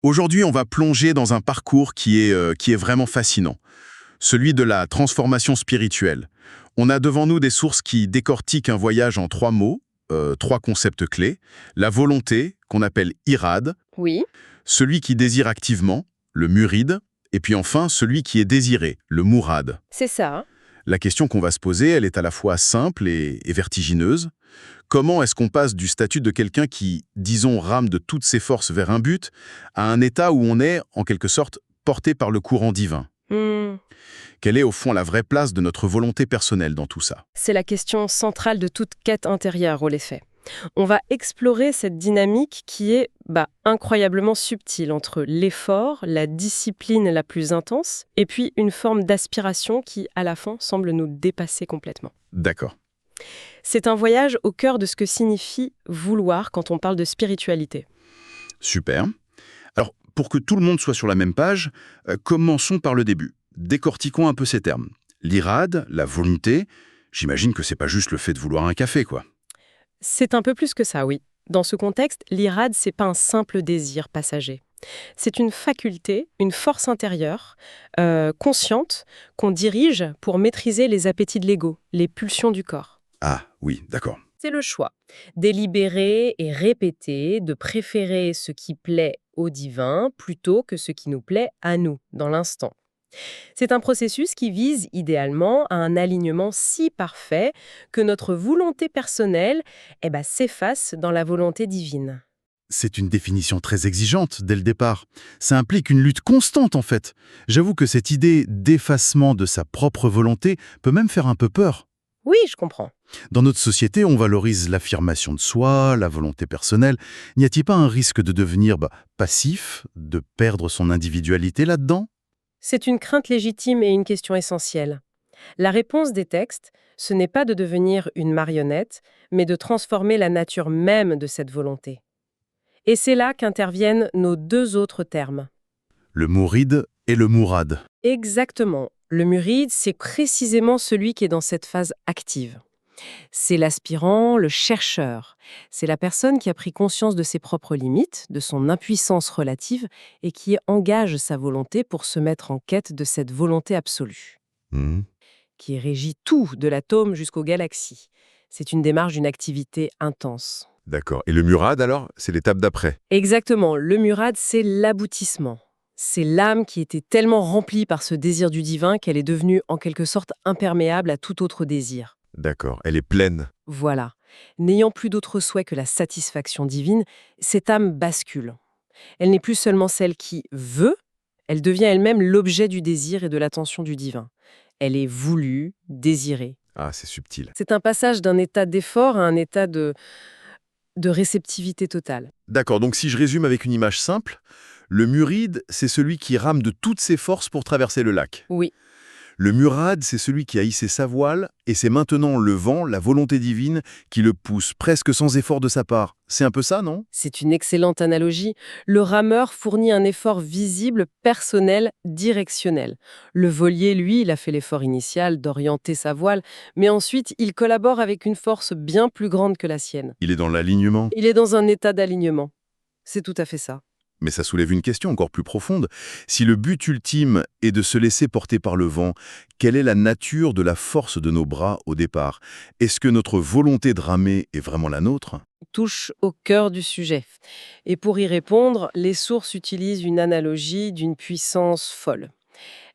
Aujourd'hui, on va plonger dans un parcours qui est vraiment fascinant, celui de la transformation spirituelle. On a devant nous des sources qui décortiquent un voyage en trois mots, trois concepts clés. La volonté, qu'on appelle irad, Oui, celui qui désire activement, le murid, et puis enfin celui qui est désiré, le mourad. c'est ça. La question qu'on va se poser, elle est à la fois simple et vertigineuse. Comment est-ce qu'on passe du statut de quelqu'un qui, disons, rame de toutes ses forces vers un but, à un état où on est, en quelque sorte, porté par le courant divin? Hmm, Quelle est au fond la vraie place de notre volonté personnelle dans tout ça? C'est la question centrale de toute quête intérieure, au l'effet. On va explorer cette dynamique qui est incroyablement subtile entre l'effort, la discipline la plus intense, et puis une forme d'aspiration qui, à la fin, semble nous dépasser complètement. D'accord. C'est un voyage au cœur de ce que signifie vouloir quand on parle de spiritualité. Super. Alors, pour que tout le monde soit sur la même page, commençons par le début. Décortiquons un peu ces termes. L'irade, la volonté, j'imagine que c'est pas juste le fait de vouloir un café, quoi. C'est un peu plus que ça, oui. Dans ce contexte, l'irad, c'est pas un simple désir passager. C'est une faculté, une force intérieure, consciente, qu'on dirige pour maîtriser les appétits de l'ego, les pulsions du corps. Ah, oui, d'accord. C'est le choix, délibéré et répété, de préférer ce qui plaît au divin plutôt que ce qui nous plaît à nous, dans l'instant. C'est un processus qui vise idéalement à un alignement si parfait que notre volonté personnelle s'efface dans la volonté divine. C'est une définition très exigeante dès le départ. Ça implique une lutte constante, en fait. J'avoue que cette idée d'effacement de sa propre volonté peut même faire un peu peur. Oui, je comprends. Dans notre société, on valorise l'affirmation de soi, la volonté personnelle. N'y a-t-il pas un risque de devenir passif, de perdre son individualité là-dedans? C'est une crainte légitime et une question essentielle. La réponse des textes, ce n'est pas de devenir une marionnette, mais de transformer la nature même de cette volonté. Et c'est là qu'interviennent nos deux autres termes. Le mouride et le mourad. Exactement. Le muride, c'est précisément celui qui est dans cette phase active. C'est l'aspirant, le chercheur. C'est la personne qui a pris conscience de ses propres limites, de son impuissance relative, et qui engage sa volonté pour se mettre en quête de cette volonté absolue, Hmm. qui régit tout, de l'atome jusqu'aux galaxies. C'est une démarche d'une activité intense. D'accord. Et le murad, alors, c'est l'étape d'après. Exactement, le murad, c'est l'aboutissement. C'est l'âme qui était tellement remplie par ce désir du divin qu'elle est devenue en quelque sorte imperméable à tout autre désir. D'accord. Elle est pleine. Voilà. N'ayant plus d'autre souhait que la satisfaction divine, cette âme bascule. Elle n'est plus seulement celle qui veut, elle devient elle-même l'objet du désir et de l'attention du divin. Elle est voulue, désirée. Ah, c'est subtil. C'est un passage d'un état d'effort à un état de réceptivité totale. D'accord, donc si je résume avec une image simple, le muride, c'est celui qui rame de toutes ses forces pour traverser le lac. Oui, Le murad, c'est celui qui a hissé sa voile, et c'est maintenant le vent, la volonté divine, qui le pousse presque sans effort de sa part. C'est un peu ça, non? c'est une excellente analogie. Le rameur fournit un effort visible, personnel, directionnel. Le voilier, lui, il a fait l'effort initial d'orienter sa voile, mais ensuite, il collabore avec une force bien plus grande que la sienne. Il est dans l'alignement. Il est dans un état d'alignement. C'est tout à fait ça. Mais ça soulève une question encore plus profonde. Si le but ultime est de se laisser porter par le vent, quelle est la nature de la force de nos bras au départ? Est-ce que notre volonté de ramer est vraiment la nôtre? Touche au cœur du sujet. Et pour y répondre, les sources utilisent une analogie d'une puissance folle.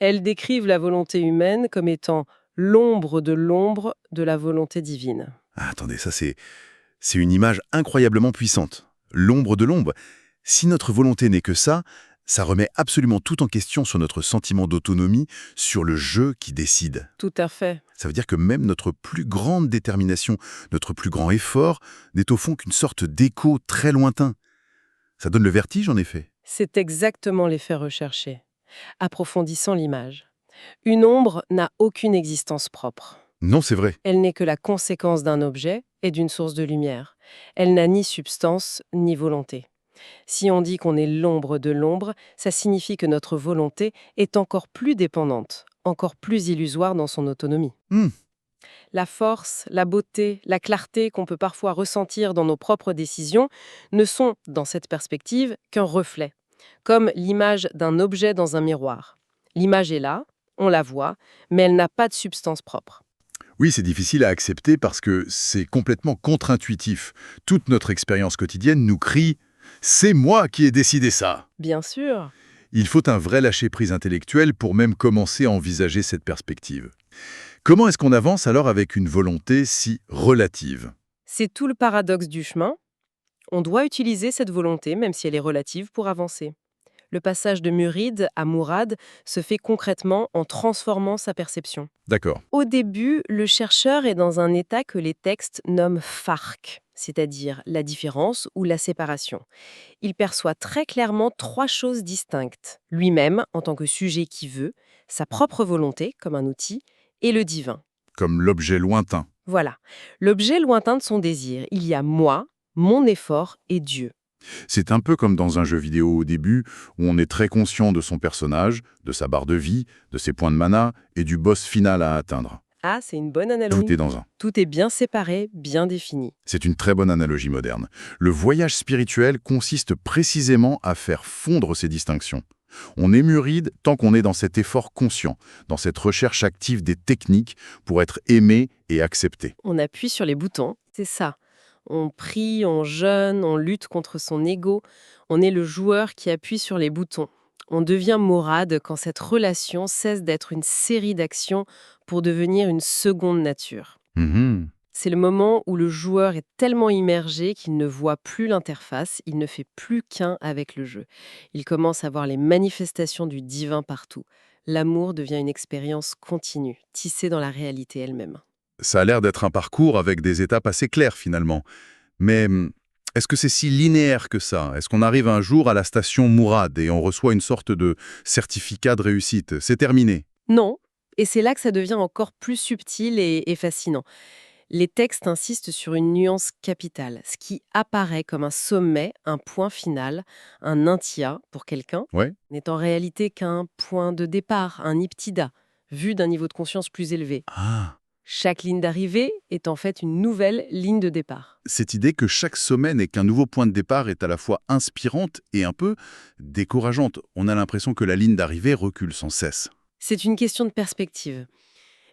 Elles décrivent la volonté humaine comme étant l'ombre de la volonté divine. Ah, attendez, c'est une image incroyablement puissante. L'ombre de l'ombre. Si notre volonté n'est que ça remet absolument tout en question sur notre sentiment d'autonomie, sur le jeu qui décide. Tout à fait. Ça veut dire que même notre plus grande détermination, notre plus grand effort, n'est au fond qu'une sorte d'écho très lointain. Ça donne le vertige, en effet. C'est exactement l'effet recherché. Approfondissant l'image. Une ombre n'a aucune existence propre. Non, c'est vrai. Elle n'est que la conséquence d'un objet et d'une source de lumière. Elle n'a ni substance ni volonté. Si on dit qu'on est l'ombre de l'ombre, ça signifie que notre volonté est encore plus dépendante, encore plus illusoire dans son autonomie. Hmm. La force, la beauté, la clarté qu'on peut parfois ressentir dans nos propres décisions ne sont, dans cette perspective, qu'un reflet. comme l'image d'un objet dans un miroir. L'image est là, on la voit, mais elle n'a pas de substance propre. Oui, c'est difficile à accepter parce que c'est complètement contre-intuitif. Toute notre expérience quotidienne nous crie « C'est moi qui ai décidé ça !» Bien sûr. Il faut un vrai lâcher-prise intellectuel pour même commencer à envisager cette perspective. Comment est-ce qu'on avance alors avec une volonté si relative? C'est tout le paradoxe du chemin. On doit utiliser cette volonté, même si elle est relative, pour avancer. Le passage de Murid à Mourad se fait concrètement en transformant sa perception. D'accord. Au début, le chercheur est dans un état que les textes nomment farq, c'est-à-dire la différence ou la séparation. Il perçoit très clairement trois choses distinctes. Lui-même, en tant que sujet qui veut, sa propre volonté, comme un outil, et le divin. Comme l'objet lointain. Voilà. L'objet lointain de son désir. Il y a moi, mon effort et Dieu. C'est un peu comme dans un jeu vidéo au début, où on est très conscient de son personnage, de sa barre de vie, de ses points de mana et du boss final à atteindre. Ah, c'est une bonne analogie. Tout est dans un. Tout est bien séparé, bien défini. C'est une très bonne analogie moderne. Le voyage spirituel consiste précisément à faire fondre ces distinctions. On est muride tant qu'on est dans cet effort conscient, dans cette recherche active des techniques pour être aimé et accepté. On appuie sur les boutons, c'est ça. On prie, on jeûne, on lutte contre son ego. On est le joueur qui appuie sur les boutons. On devient Mourad quand cette relation cesse d'être une série d'actions pour devenir une seconde nature. Mhm. C'est le moment où le joueur est tellement immergé qu'il ne voit plus l'interface, il ne fait plus qu'un avec le jeu. Il commence à voir les manifestations du divin partout. L'amour devient une expérience continue, tissée dans la réalité elle-même. Ça a l'air d'être un parcours avec des étapes assez claires finalement. Mais est-ce que c'est si linéaire que ça? Est-ce qu'on arrive un jour à la station Mourad et on reçoit une sorte de certificat de réussite? C'est terminé. Non, et c'est là que ça devient encore plus subtil et fascinant. Les textes insistent sur une nuance capitale. Ce qui apparaît comme un sommet, un point final, un intia pour quelqu'un, Ouais. n'est en réalité qu'un point de départ, un iptida, vu d'un niveau de conscience plus élevé. Ah. Chaque ligne d'arrivée est en fait une nouvelle ligne de départ. Cette idée que chaque sommet n'est qu'un nouveau point de départ est à la fois inspirante et un peu décourageante. On a l'impression que la ligne d'arrivée recule sans cesse. C'est une question de perspective.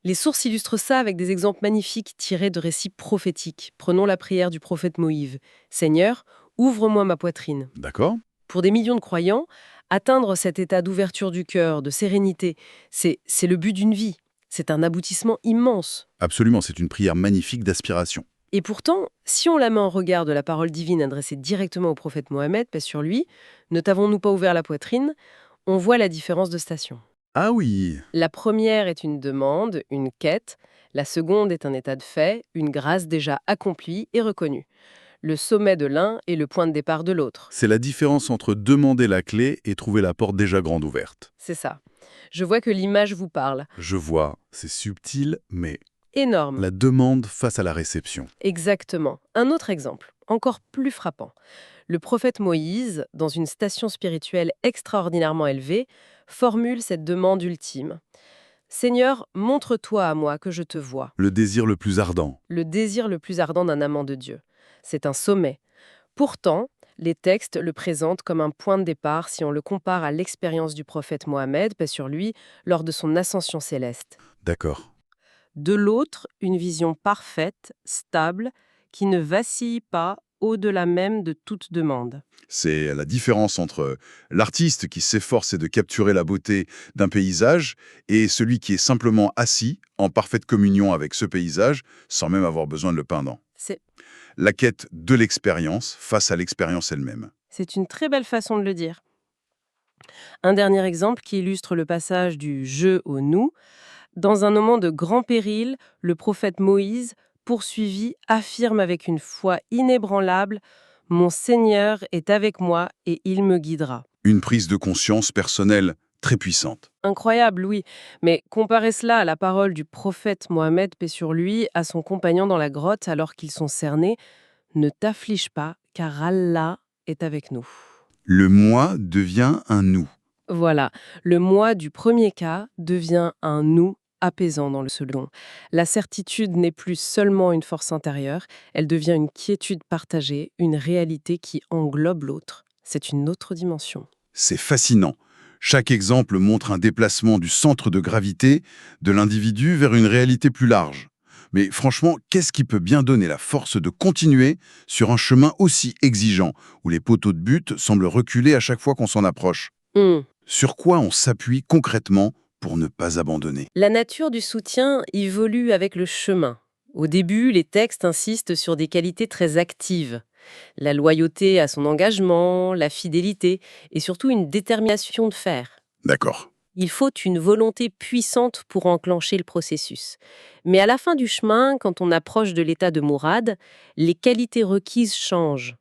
Les sources illustrent ça avec des exemples magnifiques tirés de récits prophétiques. Prenons la prière du prophète Moïse. « Seigneur, ouvre-moi ma poitrine ». D'accord? Pour des millions de croyants, atteindre cet état d'ouverture du cœur, de sérénité, c'est le but d'une vie. C'est un aboutissement immense. Absolument, c'est une prière magnifique d'aspiration. Et pourtant, si on la met en regard de la parole divine adressée directement au prophète Mohammed, paix sur lui, ne t'avons-nous pas ouvert la poitrine, on voit la différence de station. Ah oui. La première est une demande, une quête. La seconde est un état de fait, une grâce déjà accomplie et reconnue. Le sommet de l'un est le point de départ de l'autre. C'est la différence entre demander la clé et trouver la porte déjà grande ouverte. C'est ça. Je vois que l'image vous parle. Je vois, c'est subtil, mais Énorme. la demande face à la réception. Exactement. Un autre exemple, encore plus frappant. Le prophète Moïse, dans une station spirituelle extraordinairement élevée, formule cette demande ultime. « Seigneur, montre-toi à moi que je te vois. Le désir le plus ardent. » Le désir le plus ardent d'un amant de Dieu. C'est un sommet. Pourtant, les textes le présentent comme un point de départ si on le compare à l'expérience du prophète Mohammed, paix sur lui, lors de son ascension céleste. D'accord. De l'autre, une vision parfaite, stable, qui ne vacille pas au-delà même de toute demande. C'est la différence entre l'artiste qui s'efforce de capturer la beauté d'un paysage et celui qui est simplement assis en parfaite communion avec ce paysage sans même avoir besoin de le peindre. C'est La quête de l'expérience face à l'expérience elle-même. c'est une très belle façon de le dire. Un dernier exemple qui illustre le passage du « je » au « nous ». Dans un moment de grand péril, le prophète Moïse, poursuivi, affirme avec une foi inébranlable « Mon Seigneur est avec moi et il me guidera ». Une prise de conscience personnelle très puissante. Incroyable, oui. Mais comparez cela à la parole du prophète Mohammed, paix sur lui, à son compagnon dans la grotte alors qu'ils sont cernés. « Ne t'afflige pas, car Allah est avec nous ». Le moi devient un nous. Voilà, le moi du premier cas devient un nous apaisant dans le second. La certitude n'est plus seulement une force intérieure, elle devient une quiétude partagée, une réalité qui englobe l'autre. C'est une autre dimension. C'est fascinant. Chaque exemple montre un déplacement du centre de gravité de l'individu vers une réalité plus large. Mais franchement, qu'est-ce qui peut bien donner la force de continuer sur un chemin aussi exigeant, où les poteaux de but semblent reculer à chaque fois qu'on s'en approche? Hmm. Sur quoi on s'appuie concrètement pour ne pas abandonner? La nature du soutien évolue avec le chemin. Au début, les textes insistent sur des qualités très actives. La loyauté à son engagement, la fidélité et surtout une détermination de faire. D'accord. Il faut une volonté puissante pour enclencher le processus. Mais à la fin du chemin, quand on approche de l'état de Mourad, les qualités requises changent.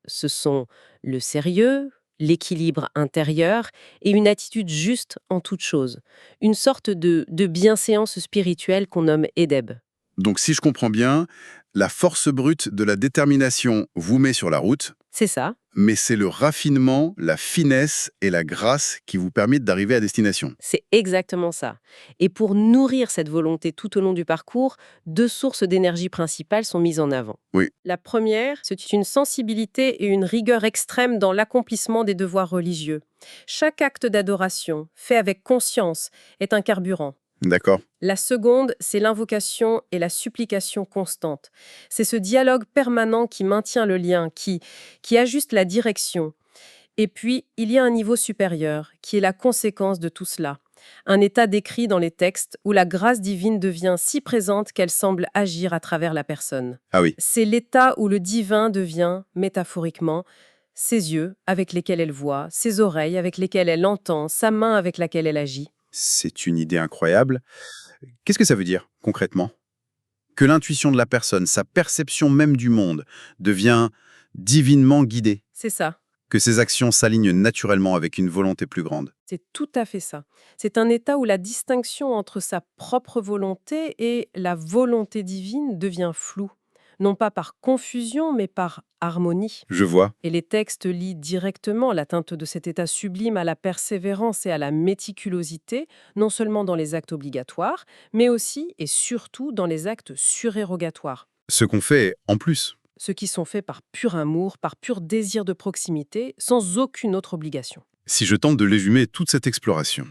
Ce sont le sérieux, l'équilibre intérieur et une attitude juste en toute chose. Une sorte de bienséance spirituelle qu'on nomme Edeb. Donc si je comprends bien, la force brute de la détermination vous met sur la route, C'est ça. mais c'est le raffinement, la finesse et la grâce qui vous permettent d'arriver à destination. C'est exactement ça. Et pour nourrir cette volonté tout au long du parcours, 2 sources d'énergie principales sont mises en avant. Oui. La première, c'est une sensibilité et une rigueur extrême dans l'accomplissement des devoirs religieux. Chaque acte d'adoration, fait avec conscience, est un carburant. D'accord. La seconde, c'est l'invocation et la supplication constante. C'est ce dialogue permanent qui maintient le lien, qui ajuste la direction. Et puis, il y a un niveau supérieur, qui est la conséquence de tout cela. Un état décrit dans les textes où la grâce divine devient si présente qu'elle semble agir à travers la personne. Ah oui. C'est l'état où le divin devient, métaphoriquement, ses yeux avec lesquels elle voit, ses oreilles avec lesquelles elle entend, sa main avec laquelle elle agit. C'est une idée incroyable. Qu'est-ce que ça veut dire, concrètement? Que l'intuition de la personne, sa perception même du monde, devient divinement guidée. C'est ça. Que ses actions s'alignent naturellement avec une volonté plus grande. C'est tout à fait ça. C'est un état où la distinction entre sa propre volonté et la volonté divine devient floue. Non pas par confusion, mais par harmonie. Je vois. Et les textes lient directement l'atteinte de cet état sublime à la persévérance et à la méticulosité, non seulement dans les actes obligatoires, mais aussi et surtout dans les actes surérogatoires. Ce qu'on fait en plus. Ceux qui sont faits par pur amour, par pur désir de proximité, sans aucune autre obligation. Si je tente de résumer toute cette exploration,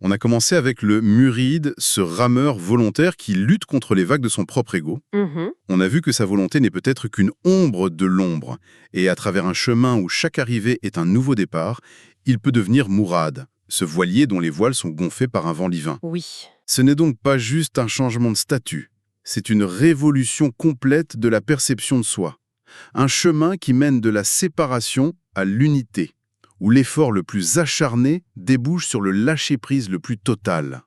on a commencé avec le muride, ce rameur volontaire qui lutte contre les vagues de son propre ego. Mhm. On a vu que sa volonté n'est peut-être qu'une ombre de l'ombre, et à travers un chemin où chaque arrivée est un nouveau départ, il peut devenir Mourad, ce voilier dont les voiles sont gonflées par un vent divin. Oui. Ce n'est donc pas juste un changement de statut, c'est une révolution complète de la perception de soi. Un chemin qui mène de la séparation à l'unité, où l'effort le plus acharné débouche sur le lâcher-prise le plus total.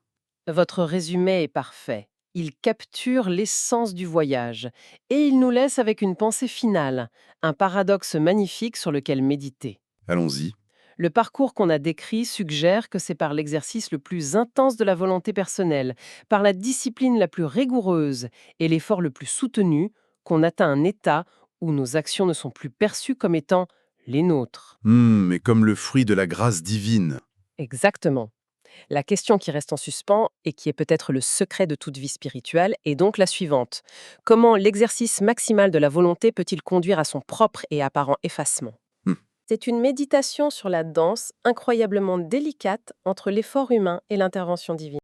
Votre résumé est parfait. Il capture l'essence du voyage et il nous laisse avec une pensée finale, un paradoxe magnifique sur lequel méditer. Allons-y. Le parcours qu'on a décrit suggère que c'est par l'exercice le plus intense de la volonté personnelle, par la discipline la plus rigoureuse et l'effort le plus soutenu qu'on atteint un état où nos actions ne sont plus perçues comme étant les nôtres. Mais comme le fruit de la grâce divine. Exactement. La question qui reste en suspens et qui est peut-être le secret de toute vie spirituelle est donc la suivante. Comment l'exercice maximal de la volonté peut-il conduire à son propre et apparent effacement? Hmm. C'est une méditation sur la danse incroyablement délicate entre l'effort humain et l'intervention divine.